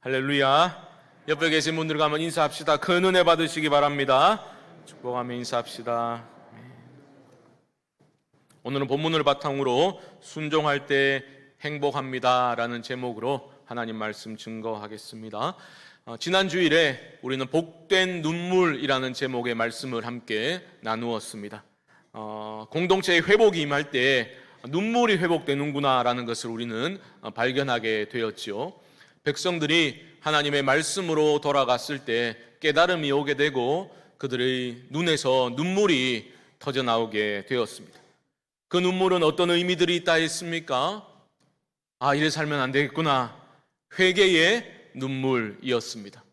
할렐루야. 옆에 계신 분들과 한번 인사합시다. 큰 은혜 받으시기 바랍니다. 축복하며 인사합시다. 오늘은 본문을 바탕으로 순종할 때 행복합니다 라는 제목으로 하나님 말씀 증거하겠습니다. 지난 주일에 우리는 복된 눈물이라는 제목의 말씀을 함께 나누었습니다. 공동체의 회복이 임할 때 눈물이 회복되는구나 라는 것을 우리는 발견하게 되었죠. 백성들이 하나님의 말씀으로 돌아갔을 때 깨달음이 오게 되고 그들의 눈에서 눈물이 터져 나오게 되었습니다. 그 눈물은 어떤 의미들이 있다 했습니까? 이래 살면 안 되겠구나. 회개의 눈물이었습니다.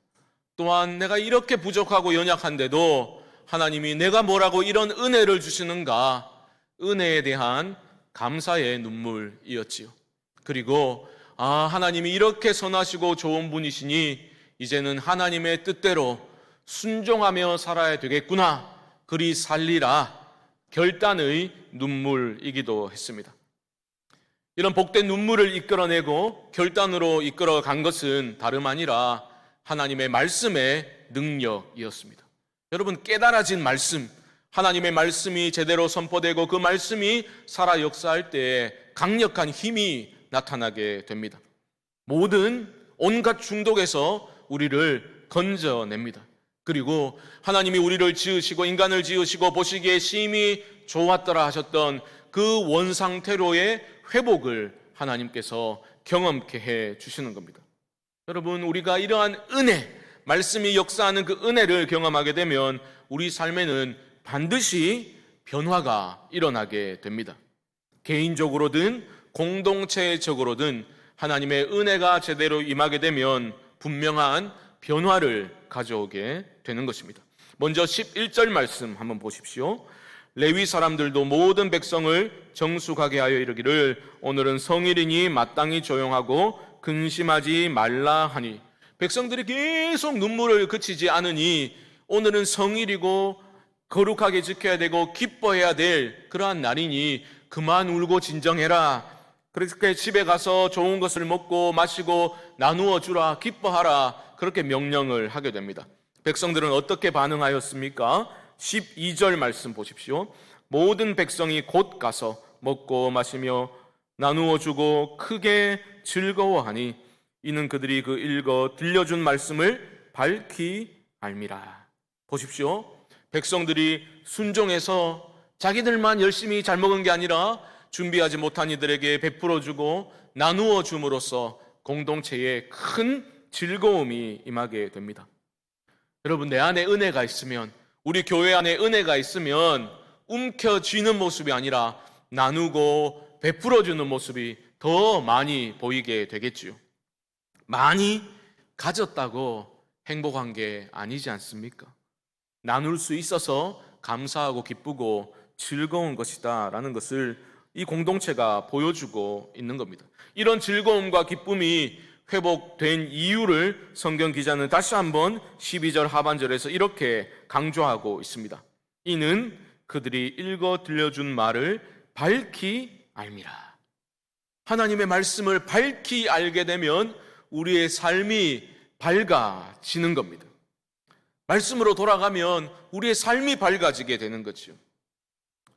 또한 내가 이렇게 부족하고 연약한데도 하나님이 내가 뭐라고 이런 은혜를 주시는가, 은혜에 대한 감사의 눈물이었지요. 그리고 하나님이 이렇게 선하시고 좋은 분이시니 이제는 하나님의 뜻대로 순종하며 살아야 되겠구나, 그리 살리라, 결단의 눈물이기도 했습니다. 이런 복된 눈물을 이끌어내고 결단으로 이끌어간 것은 다름 아니라 하나님의 말씀의 능력이었습니다. 여러분, 깨달아진 말씀, 하나님의 말씀이 제대로 선포되고 그 말씀이 살아 역사할 때 강력한 힘이 나타나게 됩니다. 모든 온갖 중독에서 우리를 건져냅니다. 그리고 하나님이 우리를 지으시고 인간을 지으시고 보시기에 심히 좋았더라 하셨던 그 원상태로의 회복을 하나님께서 경험케 해 주시는 겁니다. 여러분, 우리가 이러한 은혜, 말씀이 역사하는 그 은혜를 경험하게 되면 우리 삶에는 반드시 변화가 일어나게 됩니다. 개인적으로든 공동체적으로든 하나님의 은혜가 제대로 임하게 되면 분명한 변화를 가져오게 되는 것입니다. 먼저 11절 말씀 한번 보십시오. 레위 사람들도 모든 백성을 정숙하게 하여 이르기를 오늘은 성일이니 마땅히 조용하고 근심하지 말라 하니. 백성들이 계속 눈물을 그치지 않으니 오늘은 성일이고 거룩하게 지켜야 되고 기뻐해야 될 그러한 날이니 그만 울고 진정해라. 그렇게 집에 가서 좋은 것을 먹고 마시고 나누어 주라, 기뻐하라, 그렇게 명령을 하게 됩니다. 백성들은 어떻게 반응하였습니까? 12절 말씀 보십시오. 모든 백성이 곧 가서 먹고 마시며 나누어 주고 크게 즐거워하니 이는 그들이 그 읽어 들려준 말씀을 밝히 알미라. 보십시오. 백성들이 순종해서 자기들만 열심히 잘 먹은 게 아니라 준비하지 못한 이들에게 베풀어 주고 나누어 줌으로써 공동체에 큰 즐거움이 임하게 됩니다. 여러분, 내 안에 은혜가 있으면, 우리 교회 안에 은혜가 있으면 움켜쥐는 모습이 아니라 나누고 베풀어 주는 모습이 더 많이 보이게 되겠지요. 많이 가졌다고 행복한 게 아니지 않습니까? 나눌 수 있어서 감사하고 기쁘고 즐거운 것이다 라는 것을 이 공동체가 보여주고 있는 겁니다. 이런 즐거움과 기쁨이 회복된 이유를 성경 기자는 다시 한번 12절 하반절에서 이렇게 강조하고 있습니다. 이는 그들이 읽어 들려준 말을 밝히 알미라. 하나님의 말씀을 밝히 알게 되면 우리의 삶이 밝아지는 겁니다. 말씀으로 돌아가면 우리의 삶이 밝아지게 되는 거죠.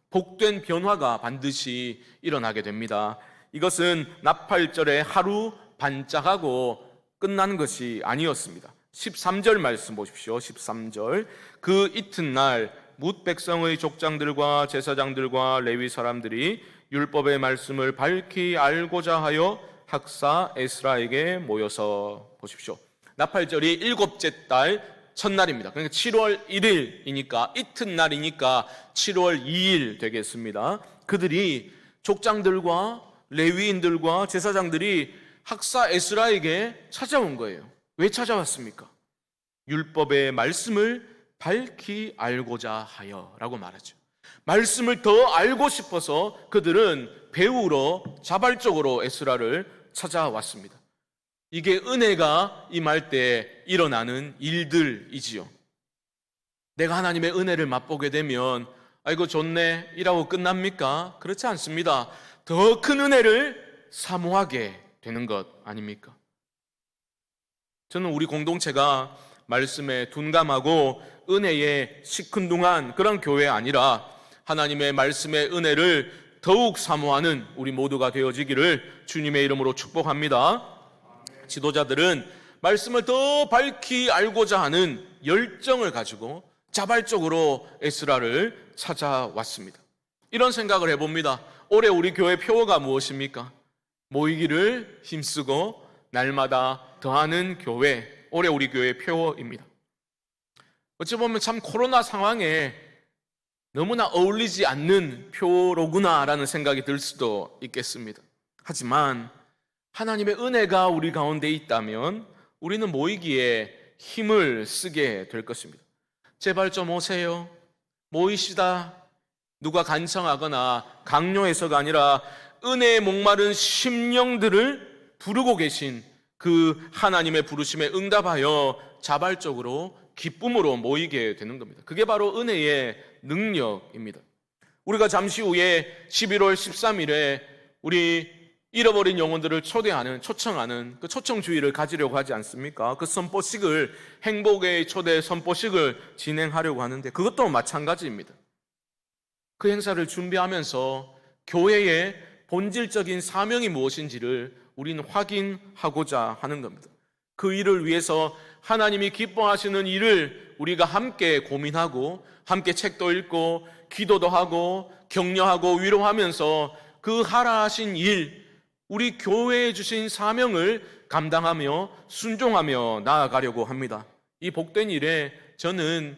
복된 변화가 반드시 일어나게 됩니다. 이것은 나팔절에 하루 반짝하고 끝난 것이 아니었습니다. 13절 말씀 보십시오. 13절. 그 이튿날 뭇 백성의 족장들과 제사장들과 레위 사람들이 율법의 말씀을 밝히 알고자 하여 학사 에스라에게 모여서, 보십시오. 나팔절이 일곱째 달 첫날입니다. 그러니까 7월 1일이니까 이튿날이니까 7월 2일 되겠습니다. 그들이 족장들과 레위인들과 제사장들이 학사 에스라에게 찾아온 거예요. 왜 찾아왔습니까? 율법의 말씀을 밝히 알고자 하여 라고 말하죠. 말씀을 더 알고 싶어서 그들은 배우러 자발적으로 에스라를 찾아왔습니다. 이게 은혜가 임할 때 일어나는 일들이지요. 내가 하나님의 은혜를 맛보게 되면 아이고 좋네 이라고 끝납니까? 그렇지 않습니다. 더 큰 은혜를 사모하게 되는 것 아닙니까? 저는 우리 공동체가 말씀에 둔감하고 은혜에 시큰둥한 그런 교회 아니라 하나님의 말씀의 은혜를 더욱 사모하는 우리 모두가 되어지기를 주님의 이름으로 축복합니다. 지도자들은 말씀을 더 밝히 알고자 하는 열정을 가지고 자발적으로 에스라를 찾아왔습니다. 이런 생각을 해봅니다. 올해 우리 교회 표어가 무엇입니까? 모이기를 힘쓰고 날마다 더하는 교회, 올해 우리 교회 표어입니다. 어찌 보면 참 코로나 상황에 너무나 어울리지 않는 표로구나라는 생각이 들 수도 있겠습니다. 하지만 하나님의 은혜가 우리 가운데 있다면 우리는 모이기에 힘을 쓰게 될 것입니다. 제발 좀 오세요. 모이시다. 누가 간청하거나 강요해서가 아니라 은혜에 목마른 심령들을 부르고 계신 그 하나님의 부르심에 응답하여 자발적으로 기쁨으로 모이게 되는 겁니다. 그게 바로 은혜의 능력입니다. 우리가 잠시 후에 11월 13일에 우리 잃어버린 영혼들을 초청하는 그 초청주의를 가지려고 하지 않습니까? 그 선포식을, 행복의 초대 선포식을 진행하려고 하는데 그것도 마찬가지입니다. 그 행사를 준비하면서 교회의 본질적인 사명이 무엇인지를 우리는 확인하고자 하는 겁니다. 그 일을 위해서 하나님이 기뻐하시는 일을 우리가 함께 고민하고 함께 책도 읽고 기도도 하고 격려하고 위로하면서 그 하라 하신 일, 우리 교회에 주신 사명을 감당하며 순종하며 나아가려고 합니다. 이 복된 일에 저는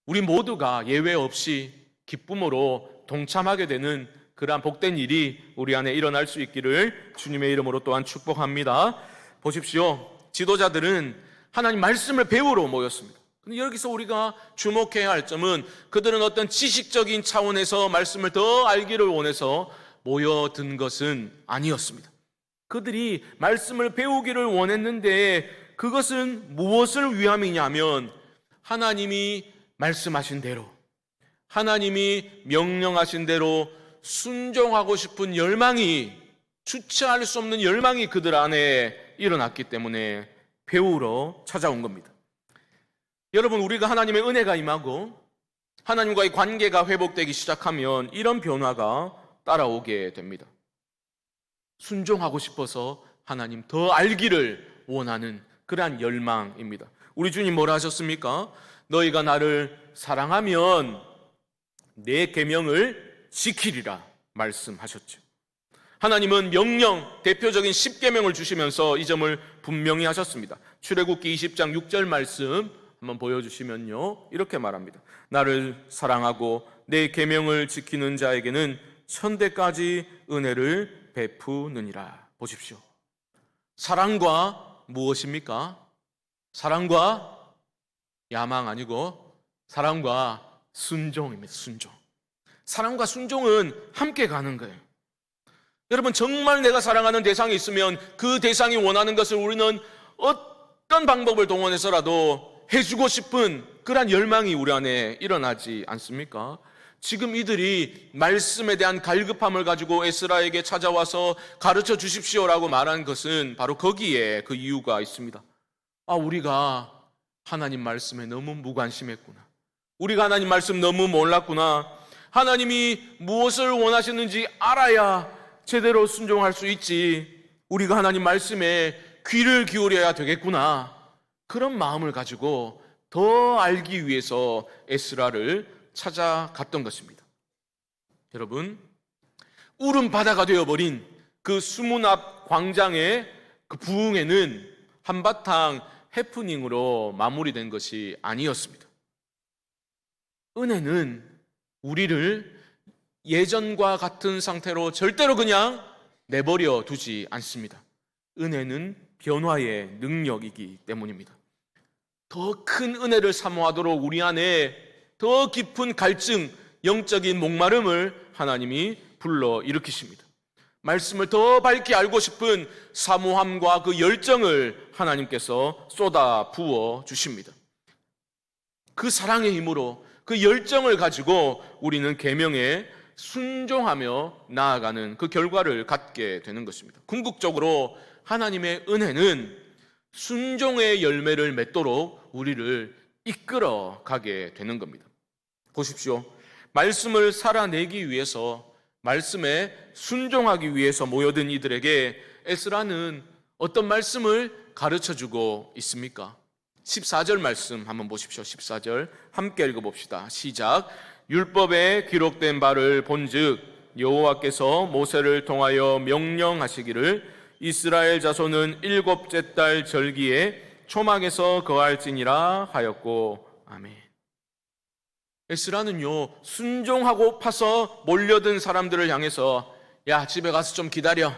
우리 모두가 예외 없이 기쁨으로 동참하게 되는 그러한 복된 일이 우리 안에 일어날 수 있기를 주님의 이름으로 또한 축복합니다. 보십시오. 지도자들은 하나님 말씀을 배우러 모였습니다. 근데 여기서 우리가 주목해야 할 점은 그들은 어떤 지식적인 차원에서 말씀을 더 알기를 원해서 모여든 것은 아니었습니다. 그들이 말씀을 배우기를 원했는데 그것은 무엇을 위함이냐면 하나님이 말씀하신 대로, 하나님이 명령하신 대로 순종하고 싶은 열망이, 주체할 수 없는 열망이 그들 안에 일어났기 때문에 배우러 찾아온 겁니다. 여러분, 우리가 하나님의 은혜가 임하고 하나님과의 관계가 회복되기 시작하면 이런 변화가 따라오게 됩니다. 순종하고 싶어서 하나님 더 알기를 원하는 그러한 열망입니다. 우리 주님 뭐라 하셨습니까? 너희가 나를 사랑하면 내 계명을 지키리라 말씀하셨죠. 하나님은 명령, 대표적인 10계명을 주시면서 이 점을 분명히 하셨습니다. 출애굽기 20장 6절 말씀 한번 보여주시면요, 이렇게 말합니다. 나를 사랑하고 내 계명을 지키는 자에게는 천대까지 은혜를 베푸느니라. 보십시오. 사랑과 무엇입니까? 사랑과 야망 아니고 사랑과 순종입니다. 순종. 사랑과 순종은 함께 가는 거예요. 여러분, 정말 내가 사랑하는 대상이 있으면 그 대상이 원하는 것을 우리는 어떤 방법을 동원해서라도 해주고 싶은 그러한 열망이 우리 안에 일어나지 않습니까? 지금 이들이 말씀에 대한 갈급함을 가지고 에스라에게 찾아와서 가르쳐 주십시오라고 말한 것은 바로 거기에 그 이유가 있습니다. 우리가 하나님 말씀에 너무 무관심했구나. 우리가 하나님 말씀 너무 몰랐구나. 하나님이 무엇을 원하시는지 알아야 제대로 순종할 수 있지. 우리가 하나님 말씀에 귀를 기울여야 되겠구나. 그런 마음을 가지고 더 알기 위해서 에스라를 찾아갔던 것입니다. 여러분, 울음 바다가 되어버린 그 수문 앞 광장의 그 부흥회는 한바탕 해프닝으로 마무리된 것이 아니었습니다. 은혜는 우리를 예전과 같은 상태로 절대로 그냥 내버려 두지 않습니다. 은혜는 변화의 능력이기 때문입니다. 더 큰 은혜를 사모하도록 우리 안에 더 깊은 갈증, 영적인 목마름을 하나님이 불러 일으키십니다. 말씀을 더 밝게 알고 싶은 사모함과 그 열정을 하나님께서 쏟아 부어 주십니다. 그 사랑의 힘으로 그 열정을 가지고 우리는 계명에 순종하며 나아가는 그 결과를 갖게 되는 것입니다. 궁극적으로 하나님의 은혜는 순종의 열매를 맺도록 우리를 이끌어 가게 되는 겁니다. 보십시오. 말씀을 살아내기 위해서, 말씀에 순종하기 위해서 모여든 이들에게 에스라는 어떤 말씀을 가르쳐주고 있습니까? 14절 말씀 한번 보십시오. 14절 함께 읽어봅시다. 시작. 율법에 기록된 바를 본즉 여호와께서 모세를 통하여 명령하시기를 이스라엘 자손은 7째 달 절기에 초막에서 거할지니라 하였고. 아멘. 에스라는요, 순종하고 파서 몰려든 사람들을 향해서 야, 집에 가서 좀 기다려.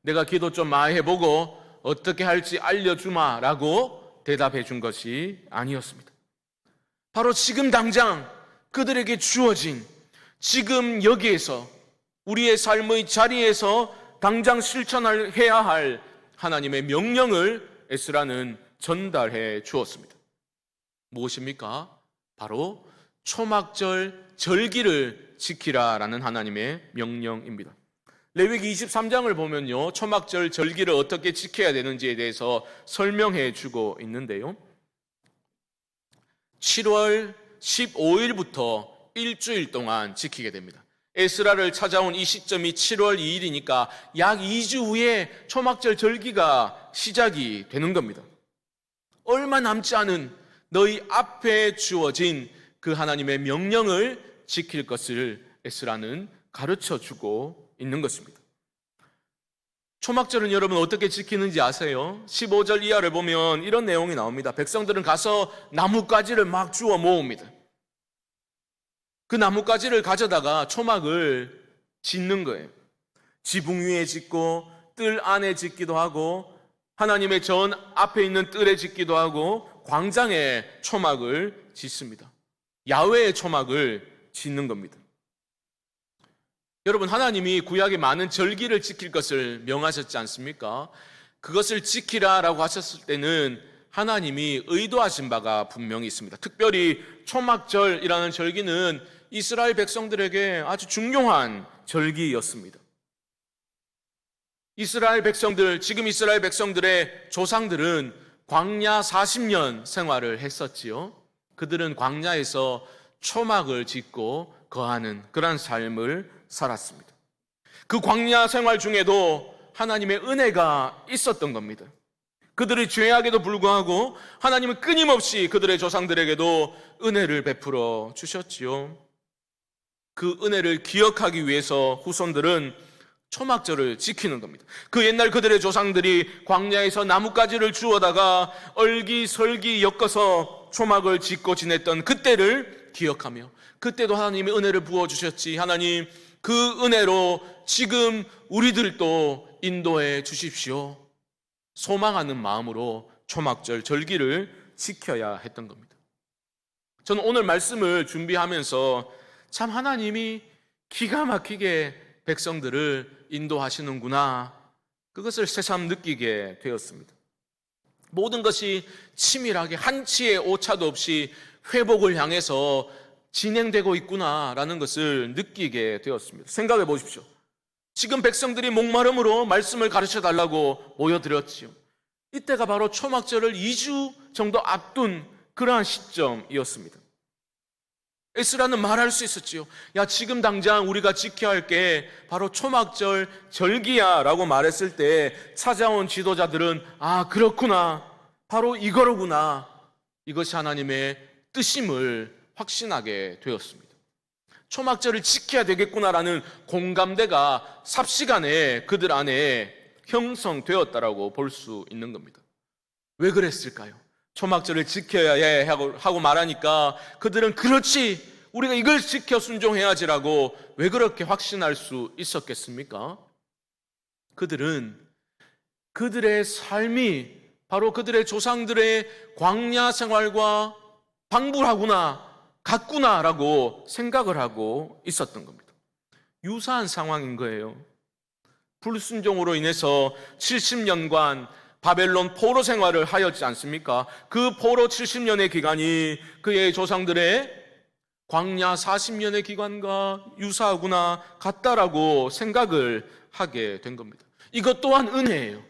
내가 기도 좀 많이 해보고 어떻게 할지 알려주마 라고 대답해 준 것이 아니었습니다. 바로 지금 당장 그들에게 주어진, 지금 여기에서 우리의 삶의 자리에서 당장 실천해야 할 하나님의 명령을 에스라는 전달해 주었습니다. 무엇입니까? 바로 초막절 절기를 지키라라는 하나님의 명령입니다. 레위기 23장을 보면요, 초막절 절기를 어떻게 지켜야 되는지에 대해서 설명해 주고 있는데요, 7월 15일부터 일주일 동안 지키게 됩니다. 에스라를 찾아온 이 시점이 7월 2일이니까 약 2주 후에 초막절 절기가 시작이 되는 겁니다. 얼마 남지 않은 너희 앞에 주어진 그 하나님의 명령을 지킬 것을 에스라는 가르쳐주고 있는 것입니다. 초막절은 여러분 어떻게 지키는지 아세요? 15절 이하를 보면 이런 내용이 나옵니다. 백성들은 가서 나뭇가지를 막 주워 모읍니다. 그 나뭇가지를 가져다가 초막을 짓는 거예요. 지붕 위에 짓고 뜰 안에 짓기도 하고 하나님의 전 앞에 있는 뜰에 짓기도 하고 광장에 초막을 짓습니다. 야외의 초막을 짓는 겁니다. 여러분, 하나님이 구약에 많은 절기를 지킬 것을 명하셨지 않습니까? 그것을 지키라라고 하셨을 때는 하나님이 의도하신 바가 분명히 있습니다. 특별히 초막절이라는 절기는 이스라엘 백성들에게 아주 중요한 절기였습니다. 이스라엘 백성들, 지금 이스라엘 백성들의 조상들은 광야 40년 생활을 했었지요. 그들은 광야에서 초막을 짓고 거하는 그런 삶을 살았습니다. 그 광야 생활 중에도 하나님의 은혜가 있었던 겁니다. 그들의 죄악에도 불구하고 하나님은 끊임없이 그들의 조상들에게도 은혜를 베풀어 주셨지요. 그 은혜를 기억하기 위해서 후손들은 초막절을 지키는 겁니다. 그 옛날 그들의 조상들이 광야에서 나뭇가지를 주워다가 얼기설기 엮어서 초막을 짓고 지냈던 그때를 기억하며, 그때도 하나님의 은혜를 부어주셨지, 하나님 그 은혜로 지금 우리들도 인도해 주십시오, 소망하는 마음으로 초막절 절기를 지켜야 했던 겁니다. 저는 오늘 말씀을 준비하면서 참 하나님이 기가 막히게 백성들을 인도하시는구나, 그것을 새삼 느끼게 되었습니다. 모든 것이 치밀하게 한치의 오차도 없이 회복을 향해서 진행되고 있구나라는 것을 느끼게 되었습니다. 생각해 보십시오. 지금 백성들이 목마름으로 말씀을 가르쳐 달라고 모여들었지요. 이때가 바로 초막절을 2주 정도 앞둔 그러한 시점이었습니다. 에스라는 말할 수 있었지요. 야, 지금 당장 우리가 지켜야 할 게 바로 초막절 절기야 라고 말했을 때 찾아온 지도자들은 아, 그렇구나, 바로 이거로구나, 이것이 하나님의 뜻임을 확신하게 되었습니다. 초막절을 지켜야 되겠구나라는 공감대가 삽시간에 그들 안에 형성되었다라고 볼 수 있는 겁니다. 왜 그랬을까요? 초막절을 지켜야 해 하고 말하니까 그들은 그렇지, 우리가 이걸 지켜 순종해야지라고 왜 그렇게 확신할 수 있었겠습니까? 그들은 그들의 삶이 바로 그들의 조상들의 광야 생활과 방불하구나, 같구나라고 생각을 하고 있었던 겁니다. 유사한 상황인 거예요. 불순종으로 인해서 70년간 바벨론 포로 생활을 하였지 않습니까? 그 포로 70년의 기간이 그의 조상들의 광야 40년의 기간과 유사하구나, 같다라고 생각을 하게 된 겁니다. 이것 또한 은혜예요.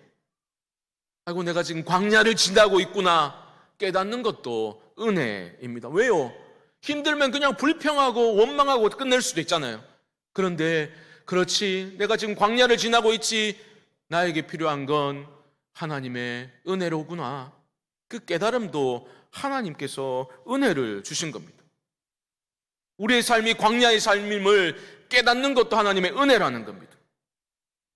아이고, 내가 지금 광야를 지나고 있구나 깨닫는 것도 은혜입니다. 왜요? 힘들면 그냥 불평하고 원망하고 끝낼 수도 있잖아요. 그런데 그렇지, 내가 지금 광야를 지나고 있지, 나에게 필요한 건 하나님의 은혜로구나. 그 깨달음도 하나님께서 은혜를 주신 겁니다. 우리의 삶이 광야의 삶임을 깨닫는 것도 하나님의 은혜라는 겁니다.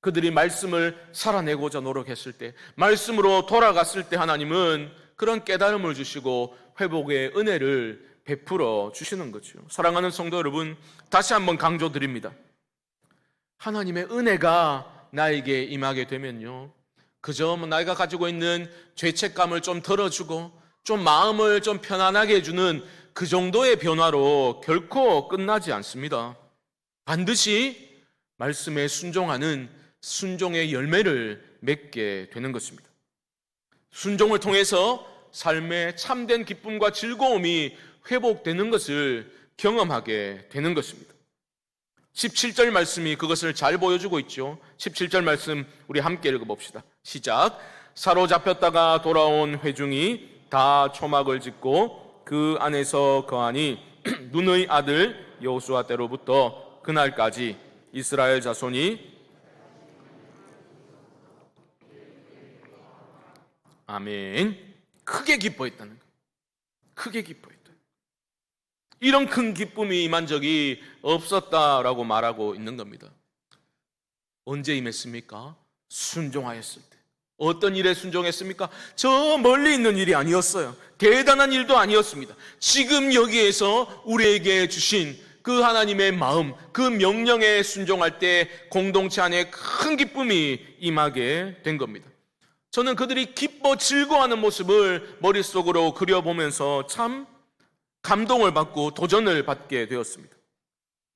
그들이 말씀을 살아내고자 노력했을 때, 말씀으로 돌아갔을 때 하나님은 그런 깨달음을 주시고 회복의 은혜를 베풀어 주시는 거죠. 사랑하는 성도 여러분, 다시 한번 강조드립니다. 하나님의 은혜가 나에게 임하게 되면요, 그저 나이가 가지고 있는 죄책감을 좀 덜어주고 좀 마음을 좀 편안하게 해주는 그 정도의 변화로 결코 끝나지 않습니다. 반드시 말씀에 순종하는 순종의 열매를 맺게 되는 것입니다. 순종을 통해서 삶의 참된 기쁨과 즐거움이 회복되는 것을 경험하게 되는 것입니다. 17절 말씀이 그것을 잘 보여주고 있죠. 17절 말씀 우리 함께 읽어봅시다. 시작. 사로잡혔다가 돌아온 회중이 다 초막을 짓고 그 안에서 거하니 눈의 아들 여호수아 때로부터 그날까지 이스라엘 자손이 아멘. 크게 기뻐했다는 거예요. 크게 기뻐했다. 이런 큰 기쁨이 임한 적이 없었다라고 말하고 있는 겁니다. 언제 임했습니까? 순종하였을 때. 어떤 일에 순종했습니까? 저 멀리 있는 일이 아니었어요. 대단한 일도 아니었습니다. 지금 여기에서 우리에게 주신 그 하나님의 마음, 그 명령에 순종할 때 공동체 안에 큰 기쁨이 임하게 된 겁니다. 저는 그들이 기뻐 즐거워하는 모습을 머릿속으로 그려보면서 참 감동을 받고 도전을 받게 되었습니다.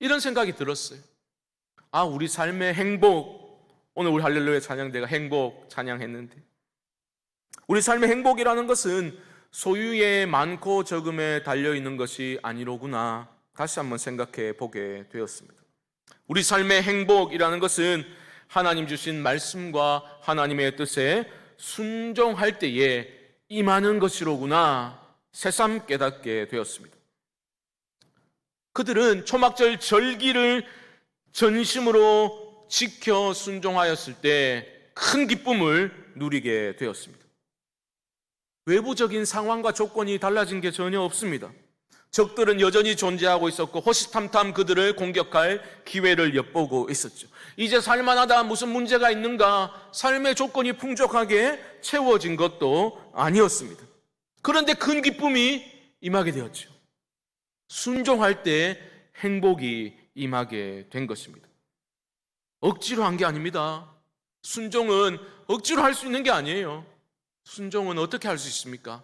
이런 생각이 들었어요. 아, 우리 삶의 행복, 오늘 우리 할렐루야 찬양대가 행복 찬양했는데, 우리 삶의 행복이라는 것은 소유의 많고 적음에 달려있는 것이 아니로구나 다시 한번 생각해 보게 되었습니다. 우리 삶의 행복이라는 것은 하나님 주신 말씀과 하나님의 뜻에 순종할 때에 임하는 것이로구나 새삼 깨닫게 되었습니다. 그들은 초막절 절기를 전심으로 지켜 순종하였을 때 큰 기쁨을 누리게 되었습니다. 외부적인 상황과 조건이 달라진 게 전혀 없습니다. 적들은 여전히 존재하고 있었고 호시탐탐 그들을 공격할 기회를 엿보고 있었죠. 이제 살만하다, 무슨 문제가 있는가, 삶의 조건이 풍족하게 채워진 것도 아니었습니다. 그런데 큰 기쁨이 임하게 되었죠. 순종할 때 행복이 임하게 된 것입니다. 억지로 한 게 아닙니다. 순종은 억지로 할 수 있는 게 아니에요. 순종은 어떻게 할 수 있습니까?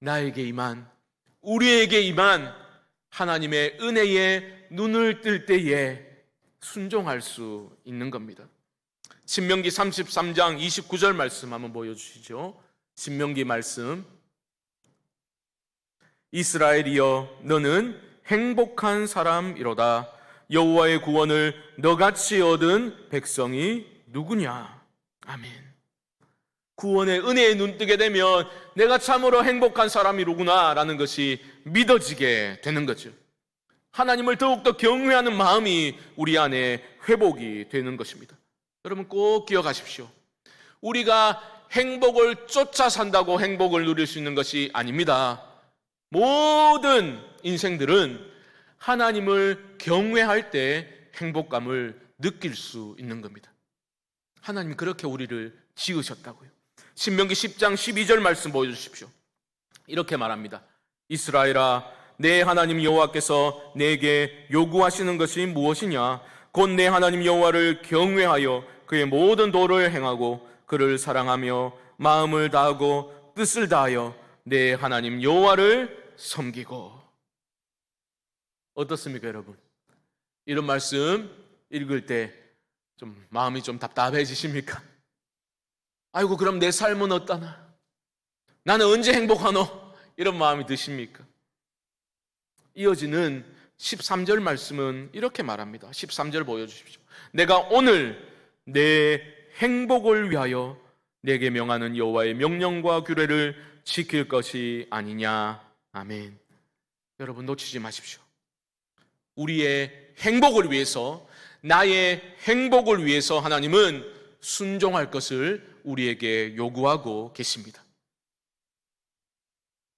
나에게 임한, 우리에게 임한 하나님의 은혜에 눈을 뜰 때에 순종할 수 있는 겁니다. 신명기 33장 29절 말씀 한번 보여주시죠. 신명기 말씀. 이스라엘이여, 너는 행복한 사람이로다. 여호와의 구원을 너같이 얻은 백성이 누구냐? 아멘. 구원의 은혜에 눈뜨게 되면 내가 참으로 행복한 사람이로구나 라는 것이 믿어지게 되는 거죠. 하나님을 더욱더 경외하는 마음이 우리 안에 회복이 되는 것입니다. 여러분 꼭 기억하십시오. 우리가 행복을 쫓아 산다고 행복을 누릴 수 있는 것이 아닙니다. 모든 인생들은 하나님을 경외할 때 행복감을 느낄 수 있는 겁니다. 하나님이 그렇게 우리를 지으셨다고요. 신명기 10장 12절 말씀 보여주십시오. 이렇게 말합니다. 이스라엘아, 내 하나님 여호와께서 내게 요구하시는 것이 무엇이냐? 곧 내 하나님 여호와를 경외하여 그의 모든 도를 행하고 그를 사랑하며 마음을 다하고 뜻을 다하여 내 하나님 여호와를 섬기고. 어떻습니까, 여러분? 이런 말씀 읽을 때 좀 마음이 좀 답답해지십니까? 아이고, 그럼 내 삶은 어떠나? 나는 언제 행복하노? 이런 마음이 드십니까? 이어지는 13절 말씀은 이렇게 말합니다. 13절 보여주십시오. 내가 오늘 내 행복을 위하여 내게 명하는 여호와의 명령과 규례를 지킬 것이 아니냐. 아멘. 여러분 놓치지 마십시오. 우리의 행복을 위해서, 나의 행복을 위해서 하나님은 순종할 것을 우리에게 요구하고 계십니다.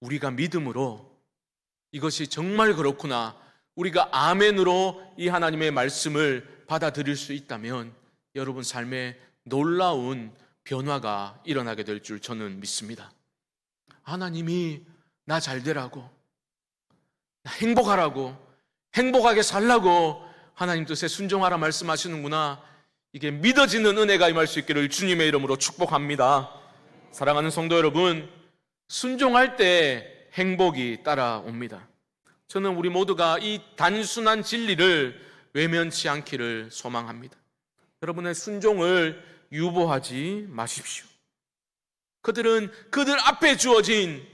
우리가 믿음으로 이것이 정말 그렇구나, 우리가 아멘으로 이 하나님의 말씀을 받아들일 수 있다면 여러분 삶에 놀라운 변화가 일어나게 될 줄 저는 믿습니다. 하나님이 나 잘 되라고, 나 행복하라고, 행복하게 살라고 하나님 뜻에 순종하라 말씀하시는구나. 이게 믿어지는 은혜가 임할 수 있기를 주님의 이름으로 축복합니다. 사랑하는 성도 여러분, 순종할 때 행복이 따라옵니다. 저는 우리 모두가 이 단순한 진리를 외면치 않기를 소망합니다. 여러분의 순종을 유보하지 마십시오. 그들은 그들 앞에 주어진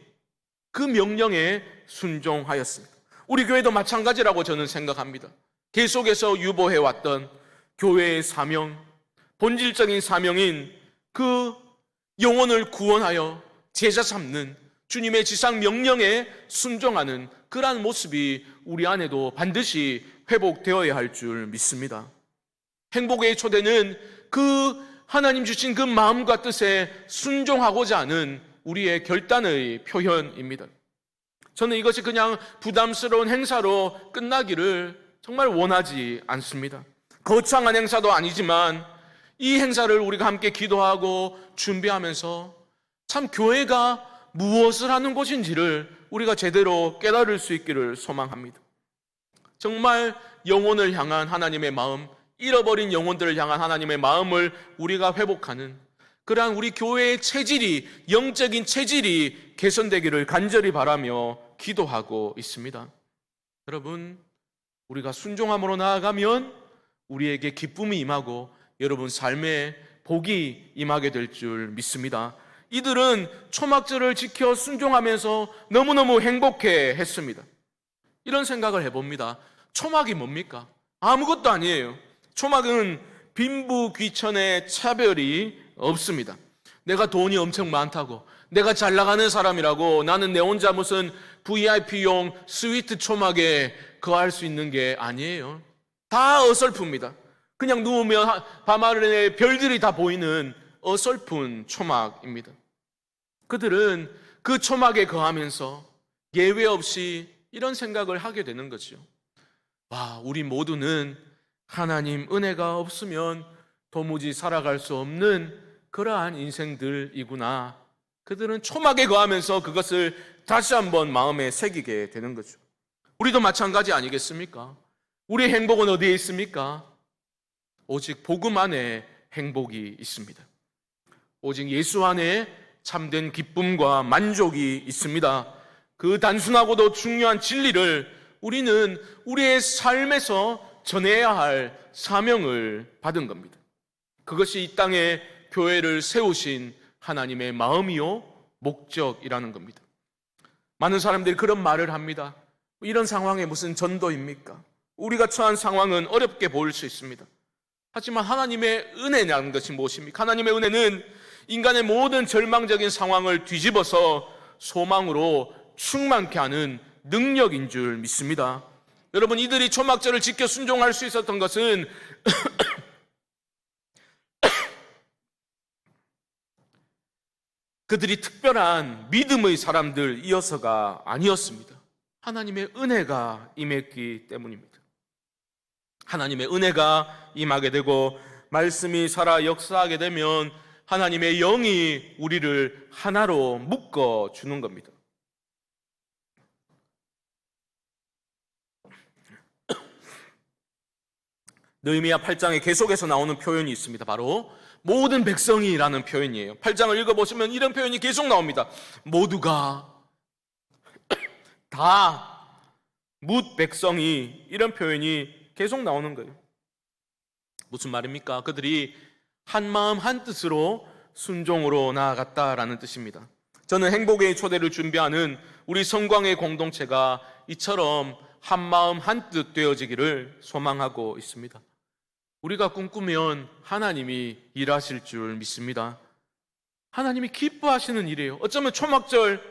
그 명령에 순종하였습니다. 우리 교회도 마찬가지라고 저는 생각합니다. 계속해서 유보해왔던 교회의 사명, 본질적인 사명인 그 영혼을 구원하여 제자 삼는 주님의 지상 명령에 순종하는 그러한 모습이 우리 안에도 반드시 회복되어야 할 줄 믿습니다. 행복의 초대는 그 하나님 주신 그 마음과 뜻에 순종하고자 하는 우리의 결단의 표현입니다. 저는 이것이 그냥 부담스러운 행사로 끝나기를 정말 원하지 않습니다. 거창한 행사도 아니지만 이 행사를 우리가 함께 기도하고 준비하면서 참 교회가 무엇을 하는 곳인지를 우리가 제대로 깨달을 수 있기를 소망합니다. 정말 영혼을 향한 하나님의 마음, 잃어버린 영혼들을 향한 하나님의 마음을 우리가 회복하는 그러한 우리 교회의 체질이, 영적인 체질이 개선되기를 간절히 바라며 기도하고 있습니다. 여러분, 우리가 순종함으로 나아가면 우리에게 기쁨이 임하고 여러분 삶에 복이 임하게 될 줄 믿습니다. 이들은 초막절을 지켜 순종하면서 너무너무 행복해 했습니다. 이런 생각을 해봅니다. 초막이 뭡니까? 아무것도 아니에요. 초막은 빈부귀천의 차별이 없습니다. 내가 돈이 엄청 많다고, 내가 잘 나가는 사람이라고 나는 내 혼자 무슨 VIP용 스위트 초막에 거할 수 있는 게 아니에요. 다 어설픕니다. 그냥 누우면 밤하늘에 별들이 다 보이는 어설픈 초막입니다. 그들은 그 초막에 거하면서 예외 없이 이런 생각을 하게 되는 거죠. 와, 우리 모두는 하나님 은혜가 없으면 도무지 살아갈 수 없는 그러한 인생들이구나. 그들은 초막에 거하면서 그것을 다시 한번 마음에 새기게 되는 거죠. 우리도 마찬가지 아니겠습니까? 우리의 행복은 어디에 있습니까? 오직 복음 안에 행복이 있습니다. 오직 예수 안에 참된 기쁨과 만족이 있습니다. 그 단순하고도 중요한 진리를 우리는 우리의 삶에서 전해야 할 사명을 받은 겁니다. 그것이 이 땅에 교회를 세우신 하나님의 마음이요 목적이라는 겁니다. 많은 사람들이 그런 말을 합니다. 이런 상황에 무슨 전도입니까? 우리가 처한 상황은 어렵게 보일 수 있습니다. 하지만 하나님의 은혜라는 것이 무엇입니까? 하나님의 은혜는 인간의 모든 절망적인 상황을 뒤집어서 소망으로 충만케 하는 능력인 줄 믿습니다. 여러분, 이들이 초막절을 지켜 순종할 수 있었던 것은 그들이 특별한 믿음의 사람들이어서가 아니었습니다. 하나님의 은혜가 임했기 때문입니다. 하나님의 은혜가 임하게 되고 말씀이 살아 역사하게 되면 하나님의 영이 우리를 하나로 묶어주는 겁니다. 느헤미야 8장에 계속해서 나오는 표현이 있습니다. 바로 모든 백성이라는 표현이에요. 8장을 읽어보시면 이런 표현이 계속 나옵니다. 모두가 다 뭇 백성이, 이런 표현이 계속 나오는 거예요. 무슨 말입니까? 그들이 한 마음 한 뜻으로 순종으로 나아갔다라는 뜻입니다. 저는 행복의 초대를 준비하는 우리 성광의 공동체가 이처럼 한 마음 한 뜻 되어지기를 소망하고 있습니다. 우리가 꿈꾸면 하나님이 일하실 줄 믿습니다. 하나님이 기뻐하시는 일이에요. 어쩌면 초막절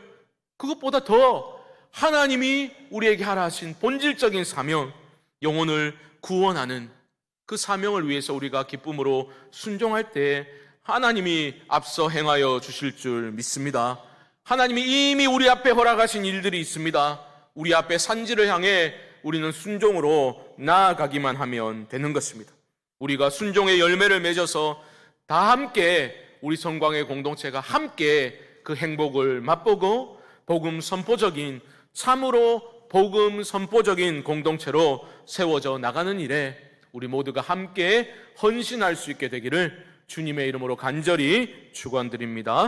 그것보다 더 하나님이 우리에게 하라 하신 본질적인 사명, 영혼을 구원하는 그 사명을 위해서 우리가 기쁨으로 순종할 때 하나님이 앞서 행하여 주실 줄 믿습니다. 하나님이 이미 우리 앞에 허락하신 일들이 있습니다. 우리 앞에 산지를 향해 우리는 순종으로 나아가기만 하면 되는 것입니다. 우리가 순종의 열매를 맺어서 다 함께 우리 성광의 공동체가 함께 그 행복을 맛보고 복음 선포적인, 참으로 복음 선포적인 공동체로 세워져 나가는 일에 우리 모두가 함께 헌신할 수 있게 되기를 주님의 이름으로 간절히 축원드립니다.